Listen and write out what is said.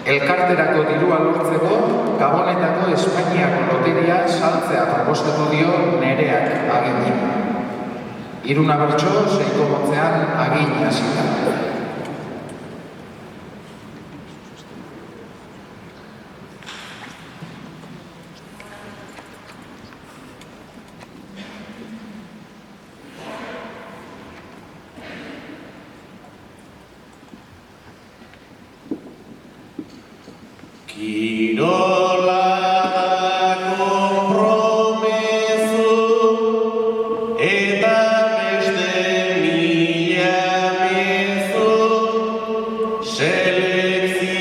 Elkarterako dirua lortzeko, Gabonetako Espainiako loteria saltzea proposatu dio Nereak Agini. 3 bertso, 6 motzean Agin hasita. Kirola konpromezu eta beste mila mezu selekzioen